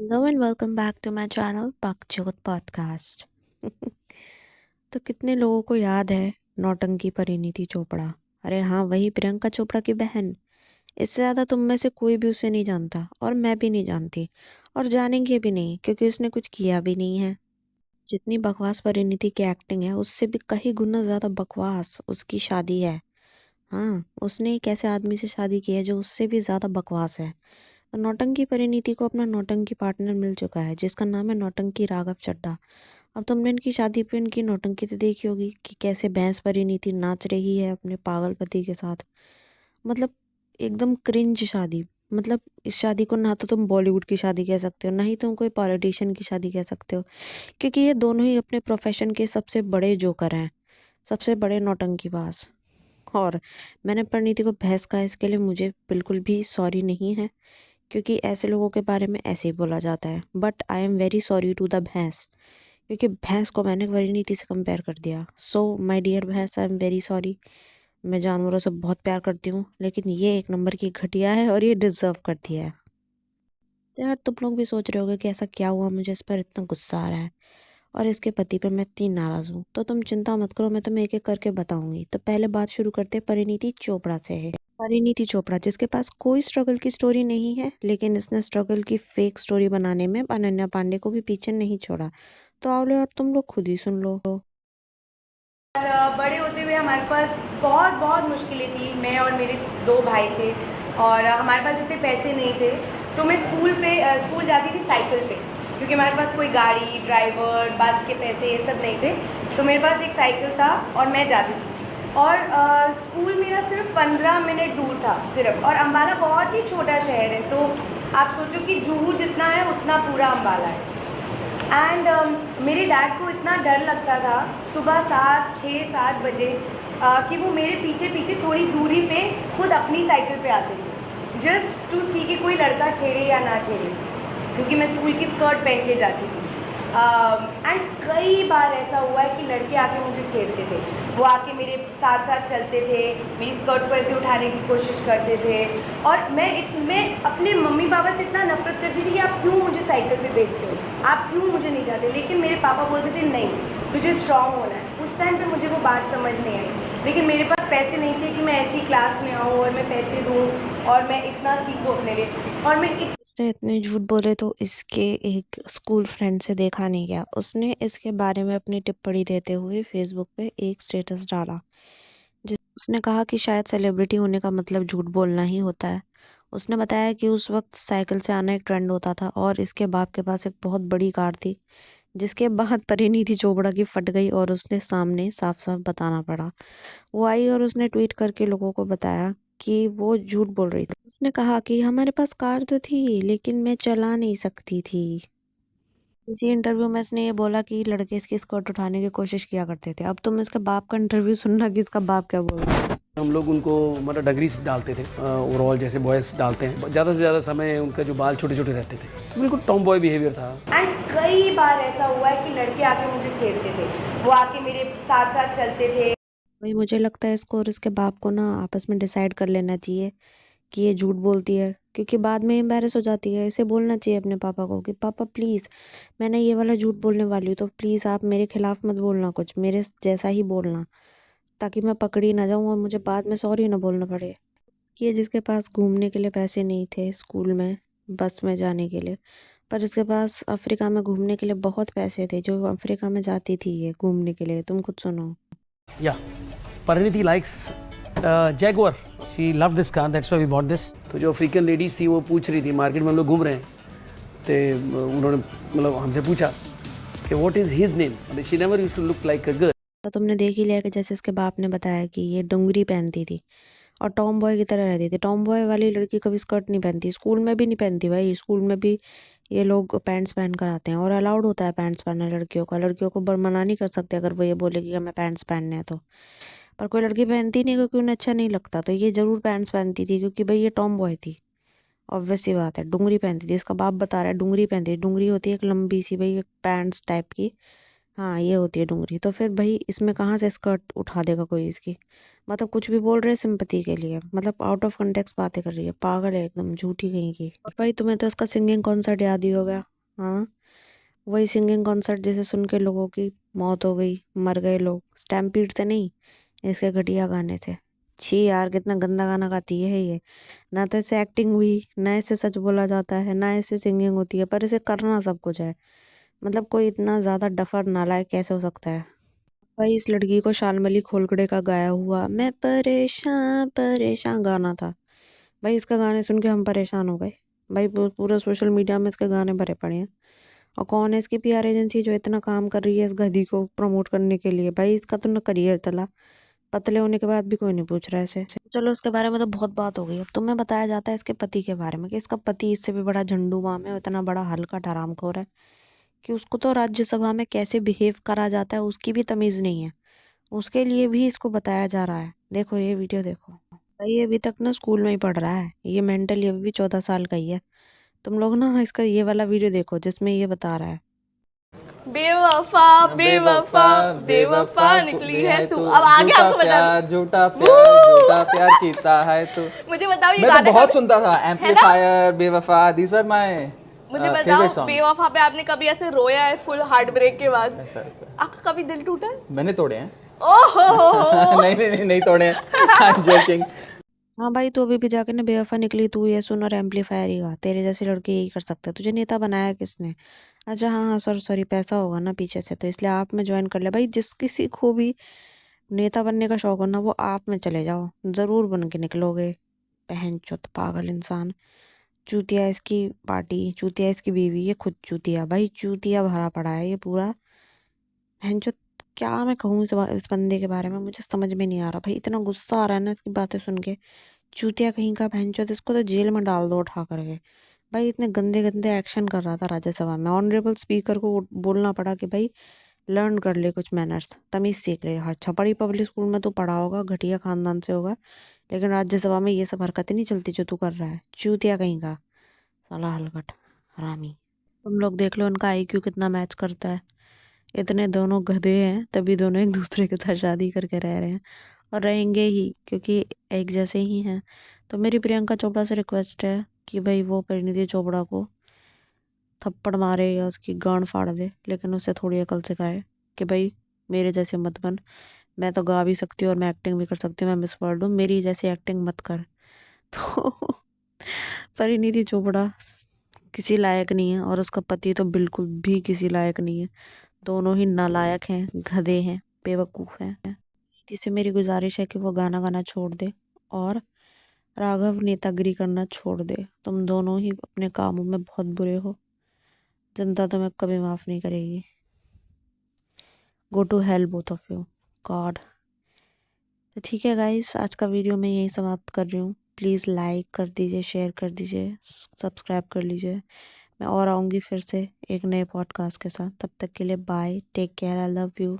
Hello and welcome back to my channel Bakchot Podcast। तो कितने लोगों को याद है नौटंकी परिणीति चोपड़ा? अरे हाँ, वही प्रियंका चोपड़ा की बहन। इससे ज़्यादा तुम में से कोई भी उसे नहीं जानता और मैं भी नहीं जानती और जानेंगे भी नहीं क्योंकि उसने कुछ किया भी नहीं है। जितनी बकवास परिणीति की एक्टिंग है उससे भी कहीं गुना ज़्यादा बकवास उसकी शादी है। हाँ, उसने एक ऐसे आदमी से शादी की है जो उससे भी ज़्यादा बकवास है। तो नौटंकी परिणीति को अपना नौटंकी पार्टनर मिल चुका है जिसका नाम है नौटंकी राघव चड्ढा। अब तुमने इनकी शादी पे इनकी नौटंकी तो देखी होगी कि कैसे भैंस परिणीति नाच रही है अपने पागल पति के साथ। मतलब एकदम क्रिंज शादी। मतलब इस शादी को ना तो तुम बॉलीवुड की शादी कह सकते हो ना ही तुम कोई पॉलिटिशियन की शादी कह सकते हो, क्योंकि ये दोनों ही अपने प्रोफेशन के सबसे बड़े जोकर हैं, सबसे बड़े नौटंकीबाज। और मैंने परिणीति को भैंस कहा, इसके लिए मुझे बिल्कुल भी सॉरी नहीं है, क्योंकि ऐसे लोगों के बारे में ऐसे ही बोला जाता है। But I am very sorry to the भैंस, क्योंकि भैंस को मैंने परिणीति से कंपेयर कर दिया। सो माय डियर भैंस, आई एम वेरी सॉरी। मैं जानवरों से बहुत प्यार करती हूँ, लेकिन ये एक नंबर की घटिया है और ये डिजर्व करती है। तो यार तुम लोग भी सोच रहे होगे कि ऐसा क्या हुआ मुझे इस पर इतना गुस्सा आ रहा है और इसके पति पे मैं इतनी नाराज़ हूँ। तो तुम चिंता मत करो, मैं तुम्हें एक एक करके बताऊंगी। तो पहले बात शुरू करते हैं परिणीति चोपड़ा से है। परिणीति चोपड़ा, जिसके पास कोई स्ट्रगल की स्टोरी नहीं है, लेकिन इसने स्ट्रगल की फेक स्टोरी बनाने में अनन्या पांडे को भी पीछे नहीं छोड़ा। तो आओ ले और तुम लोग खुद ही सुन लो। और बड़े होते हुए हमारे पास बहुत बहुत मुश्किलें थी। मैं और मेरे दो भाई थे और हमारे पास इतने पैसे नहीं थे। तो मैं स्कूल जाती थी साइकिल पे, क्योंकि हमारे पास कोई गाड़ी, ड्राइवर, बस के पैसे ये सब नहीं थे। तो मेरे पास एक साइकिल था और मैं जाती थी। और स्कूल मेरा सिर्फ 15 मिनट दूर था सिर्फ। और अम्बाला बहुत ही छोटा शहर है, तो आप सोचो कि जुहू जितना है उतना पूरा अम्बाला है। एंड मेरे डैड को इतना डर लगता था सुबह 7, 6, 7 बजे कि वो मेरे पीछे पीछे थोड़ी दूरी पे खुद अपनी साइकिल पे आते थे, जस्ट टू सी कि कोई लड़का छेड़े या ना छेड़े, क्योंकि मैं स्कूल की स्कर्ट पहन के जाती थी। एंड कई बार ऐसा हुआ है कि लड़के आके मुझे छेड़ते थे। वो आके मेरे साथ साथ चलते थे, मेरी स्कर्ट को ऐसे उठाने की कोशिश करते थे। और मैं अपने मम्मी पापा से इतना नफरत करती थी कि आप क्यों मुझे साइकिल पे भेजते हो, आप क्यों मुझे नहीं जाते। लेकिन मेरे पापा बोलते थे नहीं, तुझे स्ट्रांग होना है। उस टाइम पे मुझे वो बात समझ नहीं आई, लेकिन मेरे पास पैसे नहीं थे कि मैं ऐसी क्लास में आऊँ और मैं पैसे दूँ और मैं इतना सीखूँ अपने लिए। और मैं उसने इतने झूठ बोले तो इसके एक स्कूल फ्रेंड से देखा नहीं गया। उसने इसके बारे में अपनी टिप्पणी देते हुए फेसबुक पे एक स्टेटस डाला, जिस उसने कहा कि शायद सेलिब्रिटी होने का मतलब झूठ बोलना ही होता है। उसने बताया कि उस वक्त साइकिल से आना एक ट्रेंड होता था और इसके बाप के पास एक बहुत बड़ी कार थी, जिसके बाद परिणीति चोपड़ा की फट गई और उसने सामने साफ साफ बताना पड़ा। वो आई और उसने ट्वीट करके लोगों को बताया कि वो झूठ बोल रही थी। उसने कहा कि हमारे पास कार तो थी लेकिन मैं चला नहीं सकती थी। इसी इंटरव्यू में इसने ये बोला कि लड़के इसकी स्कर्ट उठाने की कोशिश किया करते थे। अब तुम इसके बाप का इंटरव्यू सुनना कि इसका बाप क्या बोल रहा है। हम लोग उनको मतलब डगरीज डालते थे, ओवरऑल जैसे बॉयज़ डालते हैं। ज़्यादा से ज़्यादा समय उनका जो बाल छोटे छोटे रहते थे, बिल्कुल टॉम बॉय बिहेवियर था। एंड कई बार ऐसा हुआ है कि लड़के आके मुझे छेड़ते थे, वो आके मेरे साथ साथ चलते थे। भाई मुझे लगता है इसको और इसके बाप को ना आपस में डिसाइड कर लेना चाहिए कि ये झूठ बोलती है, क्योंकि बाद में एम्बैरेस हो जाती है। इसे बोलना चाहिए अपने पापा को कि पापा प्लीज़, मैंने ये वाला झूठ बोलने वाली हूँ, तो प्लीज़ आप मेरे खिलाफ मत बोलना, कुछ मेरे जैसा ही बोलना, ताकि मैं पकड़ी ना जाऊँ और मुझे बाद में सॉरी ना बोलना पड़े। ये जिसके पास घूमने के लिए पैसे नहीं थे स्कूल में बस में जाने के लिए, पर इसके पास अफ्रीका में घूमने के लिए बहुत पैसे थे, जो अफ्रीका में जाती थी ये घूमने के लिए। तुम खुद सुनो। या Parineeti likes Jaguar, she love this car, that's why we bought this. तो जो अफ्रीकन लेडीज थी वो पूछ रही थी, मार्केट में हम लोग घूम रहे हैं, तो उन्होंने मतलब हमसे पूछा कि what is his name. She never used to look like a girl. तो तुमने देख ही लिया कि जैसे इसके बाप ने बताया कि ये डुंगरी पहनती थी और टॉम बॉय की तरह रहती थी। टॉम बॉय वाली लड़की कभी स्कर्ट नहीं पहनती, स्कूल में भी नहीं पहनती भाई। स्कूल में भी ये लोग पैंट्स पहन कर आते हैं और अलाउड होता है पैंट्स पहनना लड़कियों का। लड़कियों को मना नहीं कर सकते अगर वो ये बोले कि हमें पैंट्स पहनने हैं तो। पर कोई लड़की पहनती नहीं क्योंकि उन्हें अच्छा नहीं लगता, तो ये ज़रूर पैंट्स पहनती थी क्योंकि भाई ये टॉम बॉय थी। ऑब्वियस सी बात है, डुंगरी पहनती थी। इसका बाप बता रहा है डुंगरी पहनती थी। डुंगरी होती है एक लंबी सी भाई एक पैंट्स टाइप की। हाँ, ये होती है डुंगरी। तो फिर भाई इसमें कहाँ से स्कर्ट उठा देगा कोई इसकी। मतलब कुछ भी बोल रहे हैं सिंपैथी के लिए, मतलब आउट ऑफ कॉन्टेक्स्ट बातें कर रही है, पागल है एकदम, झूठी कहीं की। और भाई तुम्हें तो इसका सिंगिंग कॉन्सर्ट याद ही होगा हाँ, वही सिंगिंग कॉन्सर्ट जैसे सुन के लोगों की मौत हो गई, मर गए लोग, स्टैम्पीड से नहीं, इसके घटिया गाने से। छी यार, कितना गंदा गाना गाती है ये। ना तो इससे एक्टिंग हुई, ना इससे सच बोला जाता है, ना इससे सिंगिंग होती है, पर इसे करना सब कुछ है। मतलब कोई इतना ज्यादा डफर नालायक कैसे हो सकता है। भाई इस लड़की को शाल्मली खोलकड़े का गाया हुआ मैं परेशान परेशान गाना था। भाई इसका गाने सुन के हम परेशान हो गए। भाई पूरा सोशल मीडिया में इसके गाने भरे पड़े हैं। और कौन है इसकी पीआर एजेंसी जो इतना काम कर रही है इस गधी को प्रमोट करने के लिए। भाई इसका तो ना करियर चला, पतले होने के बाद भी कोई नहीं पूछ रहा है इसे। चलो उसके बारे में तो बहुत बात हो गई। अब तुम्हें बताया जाता है इसके पति के बारे में कि इसका पति इससे भी बड़ा झंडू बाम है, इतना बड़ा हल्का हरामखोर है कि उसको तो राज्यसभा में कैसे बिहेव करा जाता है उसकी भी तमीज नहीं है। उसके लिए भी इसको बताया जा रहा है। देखो ये वीडियो देखो। भाई ये अभी तक ना स्कूल में ही पढ़ रहा है, ये मेंटली अभी भी 14 साल का ही है। तुम लोग ना इसका ये वाला वीडियो देखो जिसमें ये बता रहा है। बेवफा बेवफा बेवफा निकली है तू। अब आगे झूठा आपको बता प्यार झूठा प्यार झूठा प्यार कीता है तू। मुझे बताओ ये मैं गाने तो बहुत कब- सुनता था एम्पलीफायर बेवफा दीज वर माय मुझे फेवरेट बताओ सॉन्ग। बेवफा पे आपने कभी ऐसे रोया है फुल हार्ट ब्रेक के बाद? आपका कभी दिल टूटा है? मैंने तोड़े हैं। ओहो नहीं तोड़े हैं। I am joking. हाँ भाई तू अभी भी जाके ना बेवफा निकली तू ये सुन और एम्पलीफायर ही गा। तेरे जैसे लड़के यही कर सकते हैं। तुझे नेता बनाया किसने? अच्छा हाँ हाँ सॉरी सॉरी, पैसा होगा ना पीछे से तो इसलिए आप में ज्वाइन कर लिया। भाई जिस किसी को भी नेता बनने का शौक हो ना वो आप में चले जाओ, जरूर बन के निकलोगे। बहन चुत पागल इंसान। चूतिया इसकी पार्टी, चूतिया इसकी बीवी, ये खुद चूतिया। भाई चूतिया भरा पड़ा है ये पूरा। बहन चुत, क्या मैं कहूँ इस बंदे के बारे में, मुझे समझ में नहीं आ रहा। भाई इतना गुस्सा आ रहा है ना इसकी बातें सुन के। चूतिया कहीं का भैंचोद, इसको तो जेल में डाल दो उठा करके। भाई इतने गंदे गंदे एक्शन कर रहा था राज्यसभा में, ऑनरेबल स्पीकर को बोलना पड़ा कि भाई लर्न कर ले कुछ मैनर्स, तमीज सीख ले। हाँ छपड़ी पब्लिक स्कूल में तू पढ़ा होगा, घटिया खानदान से होगा, लेकिन राज्यसभा में ये सब हरकतें नहीं चलती जो तू कर रहा है। चूतिया कहीं का, साला हलकट हरामी। तुम लोग देख लो इनका आईक्यू कितना मैच करता है। इतने दोनों गधे हैं तभी दोनों एक दूसरे के साथ शादी करके रह रहे हैं और रहेंगे ही, क्योंकि एक जैसे ही हैं। तो मेरी प्रियंका चोपड़ा से रिक्वेस्ट है कि भाई वो परिणीति चोपड़ा को थप्पड़ मारे या उसकी गांड फाड़ दे, लेकिन उसे थोड़ी अकल सिखाए कि भाई मेरे जैसे मत बन। मैं तो गा भी सकती हूँ और मैं एक्टिंग भी कर सकती हूँ, मैं मिस वर्ल्ड हूँ, मेरी जैसी एक्टिंग मत कर। तो परिणीति चोपड़ा किसी लायक नहीं है और उसका पति तो बिल्कुल भी किसी लायक नहीं है। दोनों ही नालायक हैं, गधे हैं, बेवकूफ हैं। जिसे मेरी गुजारिश है कि वो गाना गाना छोड़ दे और राघव नेतागिरी करना छोड़ दे। तुम दोनों ही अपने कामों में बहुत बुरे हो, जनता तुम्हें कभी माफ नहीं करेगी। Go to hell both of you, God. तो ठीक है गाइस, आज का वीडियो मैं यही समाप्त कर रही हूँ। प्लीज़ लाइक कर दीजिए, शेयर कर दीजिए, सब्सक्राइब कर लीजिए। मैं और आऊँगी फिर से एक नए पॉडकास्ट के साथ। तब तक के लिए bye, take care, I love you.